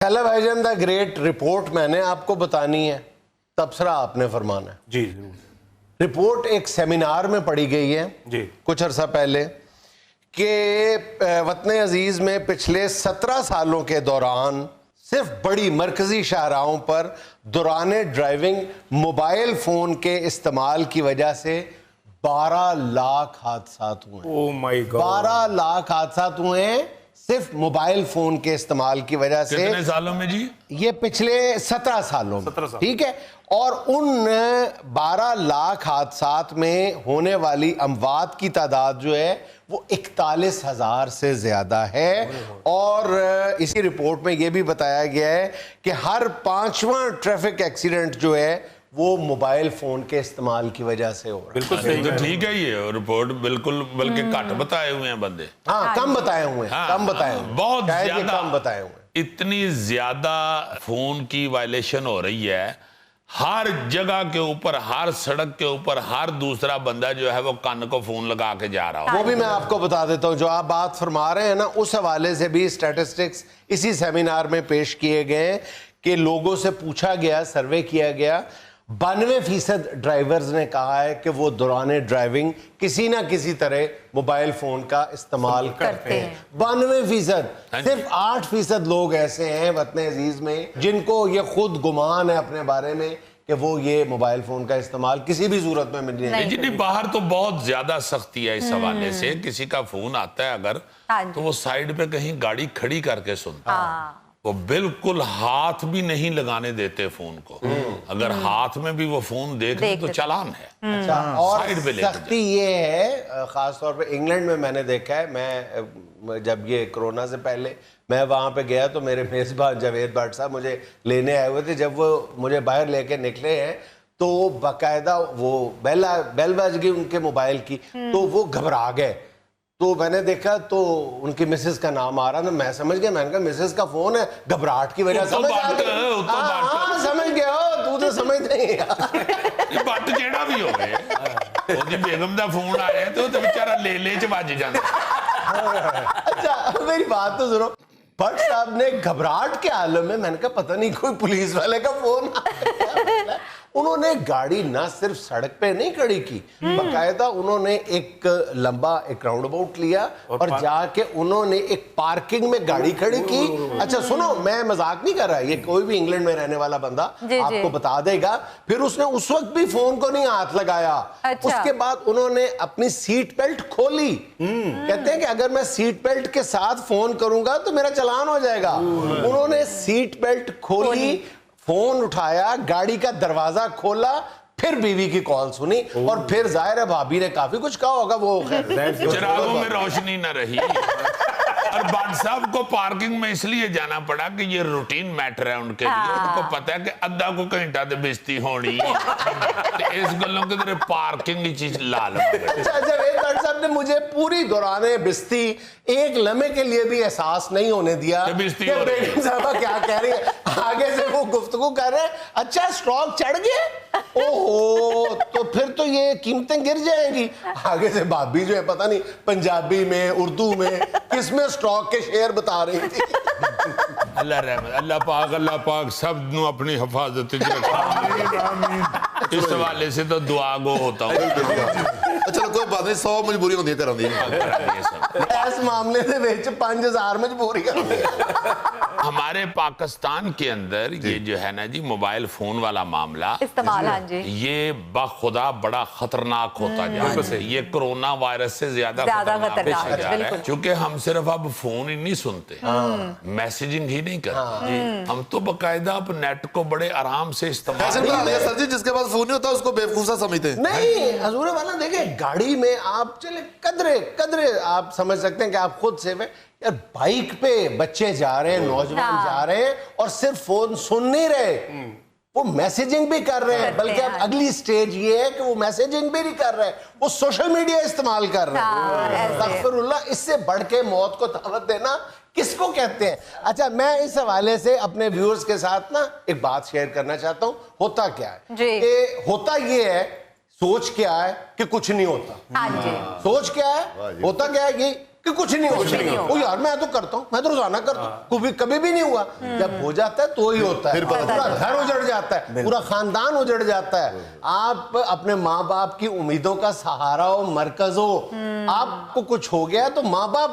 Hello भाईजान, the great report मैंने आपको बतानी है, तबसरा आपने फरमाना है। जी जरूर। रिपोर्ट एक सेमिनार में पढ़ी गई है जी कुछ अरसा पहले कि वतन अजीज में पिछले 17 सालों के दौरान सिर्फ बड़ी मरकजी शाहराहों पर दौरान ड्राइविंग मोबाइल फोन के इस्तेमाल की वजह से 12 लाख हादसात हुए। ओह माय गॉड, 12 लाख हादसात हुए हैं सिर्फ मोबाइल फोन के इस्तेमाल की वजह से। कितने सालों में जी? ये पिछले 17 सालों में, 17 साल। ठीक है। और उन 12 लाख हादसात में होने वाली अमवात की तादाद जो है वो 41,000 से ज्यादा है। और इसी रिपोर्ट में ये भी बताया गया है कि हर 5वां ट्रैफिक एक्सीडेंट जो है वो मोबाइल फोन के इस्तेमाल की वजह से हो रहा है। बिल्कुल सही तो है। ठीक है ये रिपोर्ट, बिल्कुल बल्कि घट बताए हुए हैं बंदे। हाँ, कम बताए हुए हैं, कम बताए हुए हैं, बहुत शायद ये ज्यादा कम बताए हुए हैं। इतनी ज्यादा फोन की वायलेशन हो रही है, हर जगह के ऊपर, हर सड़क के ऊपर हर दूसरा बंदा जो है वो कान को फोन लगा के जा रहा हो। वो भी मैं आपको बता देता हूं, जो आप बात फरमा रहे हैं ना, उस हवाले से भी स्टैटिस्टिक्स इसी सेमिनार में पेश किए गए कि लोगों से पूछा गया, सर्वे किया गया, 92% ड्राइवर्स ने कहा है कि वो दौरान ड्राइविंग किसी ना किसी तरह मोबाइल फोन का इस्तेमाल करते हैं। 92%। सिर्फ 8% लोग ऐसे हैं वतन अजीज में जिनको ये खुद गुमान है अपने बारे में कि वो ये मोबाइल फोन का इस्तेमाल किसी भी सूरत में नहीं। जी बाहर तो बहुत ज्यादा सख्ती है इस हवाले से। किसी का फोन आता है अगर, तो वो साइड पे कहीं गाड़ी खड़ी करके सुनता है। वो बिल्कुल हाथ भी नहीं लगाने देते फोन को। अगर हाथ में भी वो फोन देख ले तो चालान है। अच्छा, और साइड पे सख्ती ये है खास तौर पे इंग्लैंड में मैंने देखा है। मैं जब ये कोरोना से पहले मैं वहां पे गया तो मेरे मेजबान जावेद भट्ट साहब मुझे लेने आए हुए थे। जब वो मुझे बाहर लेके निकले हैं तो बाकायदा वो बेल बज गई उनके मोबाइल की, तो वो घबरा गए। तो मैंने देखा तो उनकी मिसेस का नाम आ रहा था, मैं समझ गया, मैंने कहा मिसेस का फोन है, घबराहट की वजह से समझ गया हो तू तो समझ नहीं यार। बट जेड़ा भी हो गए ओदी बेगम दा फोन आया तो बेचारा ले च वज जांदा। अच्छा मेरी बात तो सुनो, भट्ट साहब ने घबराहट के आलम में, मैंने कहा पता नहीं कोई पुलिस वाले का फोन आया। उन्होंने गाड़ी ना सिर्फ सड़क पे नहीं खड़ी की, बाकायदा उन्होंने एक लंबा एक राउंड अबाउट लिया और जाके उन्होंने एक पार्किंग में गाड़ी खड़ी की। अच्छा सुनो, मैं मजाक नहीं कर रहा, ये कोई भी इंग्लैंड में रहने वाला बंदा आपको बता देगा। फिर उसने उस वक्त भी फोन को नहीं हाथ लगाया। अच्छा। उसके बाद उन्होंने अपनी सीट बेल्ट खोली। कहते हैं कि अगर मैं सीट बेल्ट के साथ फोन करूंगा तो मेरा चालान हो जाएगा। उन्होंने सीट बेल्ट खोली, फोन उठाया, गाड़ी का दरवाजा खोला, फिर बीवी की कॉल सुनी और फिर जाहिर है भाभी ने काफी कुछ कहा होगा। वो चिरागों में रोशनी न रही और भट्ट साहब को पार्किंग में इसलिए जाना पड़ा कि ये रूटीन मैटर है उनके लिए। उनको पता है कि अद्धा को घंटा तो बेइज्जती होनी तो इस गलों के तरह पार्किंग की चीज लाल। अच्छा भट्ट साहब ने मुझे पूरी दौराने बिस्ती एक लम्हे के लिए भी एहसास नहीं होने दिया कि बेगम साहबा क्या कह रही है। आगे से वो गुफ्तगू कर रहे हैं, अच्छा स्टॉक चढ़ गया, ओहो तो फिर तो ये कीमतें गिर जाएंगी। आगे से भाभी जो है पता नहीं पंजाबी में उर्दू में किसमें स्टॉक के शेयर बता रही थी। अल्लाह रहमत, अल्लाह पाक सब नु अपनी हिफाजत च रखे। इस हवाले से तो दुआ गो होता हूं। अच्छा कोई बात नहीं, 100 मजबूरी होती है घरों दी। इस मामले दे विच 5000 मजबूरियां हमारे पाकिस्तान के अंदर ये जो है ना जी मोबाइल फोन वाला मामला इस्तेमाल, हाँ जी, ये बाखुदा बड़ा खतरनाक होता जा रहा है। ये कोरोना वायरस से ज्यादा खतरनाक है, क्योंकि हम सिर्फ अब फोन ही नहीं सुनते, मैसेजिंग ही नहीं करते, हम तो बाकायदा अब नेट को बड़े आराम से इस्तेमाल। सर जी जिसके पास फोन नहीं होता उसको बेवकूफ सा समझते हैं। नहीं हजूर वाला देखे, गाड़ी में आप चले कदरे आप समझ सकते हैं कि आप खुद सेफ है यार। बाइक पे बच्चे जा रहे हैं, नौजवान जा रहे हैं और सिर्फ फोन सुन नहीं रहे, वो मैसेजिंग भी कर रहे हैं। बल्कि अब अगली स्टेज ये है कि वो मैसेजिंग भी नहीं कर रहे, वो सोशल मीडिया इस्तेमाल कर रहे हैं। अस्तगफिरुल्लाह, इससे बढ़ के मौत को दावत देना किसको कहते हैं। अच्छा मैं इस हवाले से अपने व्यूअर्स के साथ ना एक बात शेयर करना चाहता हूँ। होता क्या है, होता ये है, सोच क्या है कि कुछ नहीं होता। सोच क्या है, होता क्या है कि کہ کچھ نہیں ہوگا. او یار میں تو کرتا ہوں, میں تو روزانہ کرتا ہوں, کبھی بھی نہیں ہوا. جب ہو جاتا ہے تو ہی ہوتا ہے, پورا گھر اجڑ جاتا ہے, پورا خاندان اجڑ جاتا ہے. آپ اپنے ماں باپ کی امیدوں کا سہارا ہو, مرکز ہو, آپ کو کچھ ہو گیا تو ماں باپ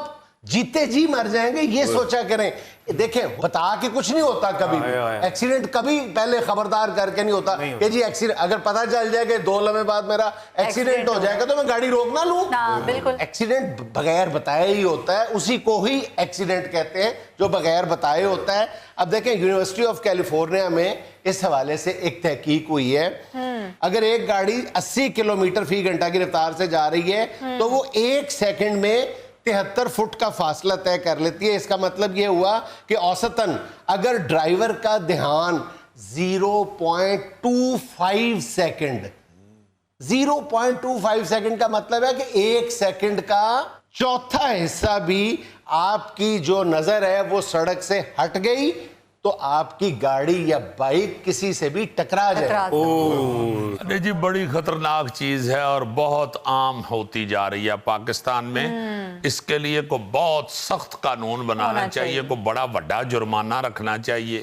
جیتے جی مر جائیں گے, یہ سوچا کریں. دیکھیں بتا کے کچھ نہیں ہوتا کبھی بھی, ایکسیڈنٹ کبھی پہلے خبردار کر کے نہیں ہوتا کہ جی ایکسیڈنٹ, اگر پتا چل جائے کہ 2 لمحے بعد میرا ایکسیڈنٹ ہو جائے گا تو میں گاڑی روک نہ لوں. بالکل ایکسیڈنٹ بغیر بتائے ہی ہوتا ہے, اسی کو ہی ایکسیڈنٹ کہتے ہیں جو بغیر بتائے ہوتا ہے. اب دیکھیں یونیورسٹی آف کیلیفورنیا میں اس حوالے سے ایک تحقیق ہوئی ہے, اگر ایک گاڑی 80 کلومیٹر فی گھنٹہ کی رفتار سے جا رہی ہے تو وہ 1 سیکنڈ میں 73 فٹ کا فاصلہ طے کر لیتی ہے. اس کا مطلب یہ ہوا کہ اوسطاً اگر ڈرائیور کا دھیان 0.25 سیکنڈ 0.25 سیکنڈ کا مطلب ہے کہ 1 سیکنڈ کا چوتھا حصہ بھی آپ کی جو نظر ہے وہ سڑک سے ہٹ گئی تو آپ کی گاڑی یا بائک کسی سے بھی ٹکرا جائے. جی بڑی خطرناک چیز ہے اور بہت عام ہوتی جا رہی ہے پاکستان میں. اس کے لیے کو بہت سخت قانون بنانا چاہیے, کو بڑا بڑا جرمانہ رکھنا چاہیے,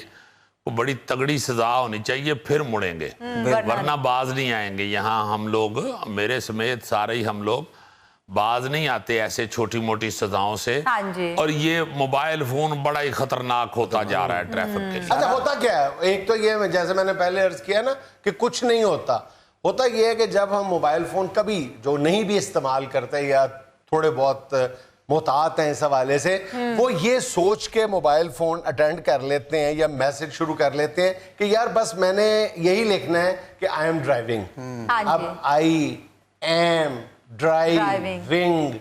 کو بڑی تگڑی سزا ہونی چاہیے, پھر مڑیں گے, ورنہ باز نہیں آئیں گے. یہاں ہم لوگ, میرے سمیت سارے ہی ہم لوگ باز نہیں آتے ایسے چھوٹی موٹی سزاؤں سے. اور یہ موبائل فون بڑا ہی خطرناک ہوتا جا رہا ہے ٹریفک کے لیے. اچھا ہوتا کیا ہے, ایک تو یہ جیسے میں نے پہلے عرض کیا نا کہ کچھ نہیں ہوتا. ہوتا یہ ہے کہ جب ہم موبائل فون کبھی جو نہیں بھی استعمال کرتے یا تھوڑے بہت محتاط ہیں اس حوالے سے, وہ یہ سوچ کے موبائل فون اٹینڈ کر لیتے ہیں یا میسج شروع کر لیتے ہیں کہ یار بس میں نے یہی لکھنا ہے کہ آئی ایم ڈرائیونگ. اب آئی ایم ڈرائیونگ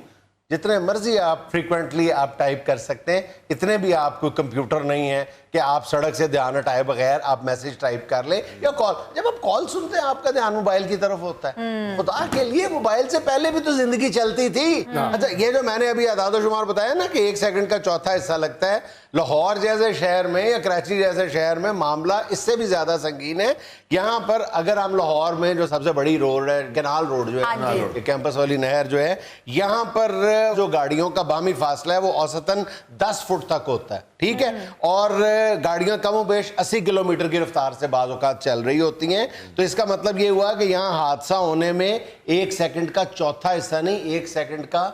جتنے مرضی آپ فریکوینٹلی آپ ٹائپ کر سکتے ہیں, اتنے بھی آپ کو کمپیوٹر نہیں ہے کہ آپ سڑک سے دھیان ہٹائے بغیر آپ میسج ٹائپ کر لیں یا کال. جب آپ کال سنتے ہیں آپ کا دھیان موبائل کی طرف ہوتا ہے. خدا کے لیے موبائل سے پہلے بھی تو زندگی چلتی تھی. اچھا یہ جو میں نے ابھی اعداد و شمار بتایا نا کہ 1 سیکنڈ کا چوتھا حصہ لگتا ہے, لاہور جیسے شہر میں یا کراچی جیسے شہر میں معاملہ اس سے بھی زیادہ سنگین ہے. یہاں پر اگر ہم لاہور میں جو سب سے بڑی روڈ ہے کینال روڈ جو ہے, کیمپس والی نہر جو ہے, یہاں پر جو گاڑیوں کا باہمی فاصلہ ہے وہ اوسطاً 10 فٹ تک ہوتا ہے, ٹھیک ہے, اور گاڑیاں کم و بیش 80 کلومیٹر کی رفتار سے بعض اوقات چل رہی ہوتی ہیں. تو اس کا مطلب یہ ہوا کہ یہاں حادثہ ہونے میں 1 سیکنڈ کا چوتھا حصہ نہیں, 1 سیکنڈ کا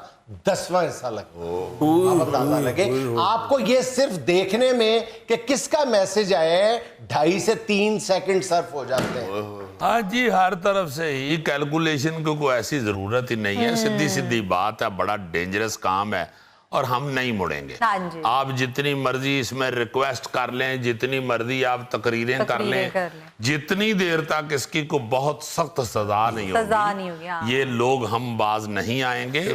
10واں حصہ لگے. آپ کو یہ صرف دیکھنے میں کہ کس کا میسج آیا ہے 2.5 سے 3 سیکنڈ صرف ہو جاتے ہیں. ہاں جی, ہر طرف سے ہی کیلکولیشن کو کوئی ایسی ضرورت ہی نہیں ہے. سیدھی بات ہے, بڑا ڈینجرس کام ہے اور ہم نہیں مڑیں گے. آپ جتنی مرضی اس میں ریکویسٹ کر لیں, جتنی مرضی آپ تقریریں کر لیں, جتنی دیر تک اس کی کو بہت سخت سزا نہیں ہوگی, یہ لوگ ہم باز نہیں آئیں گے.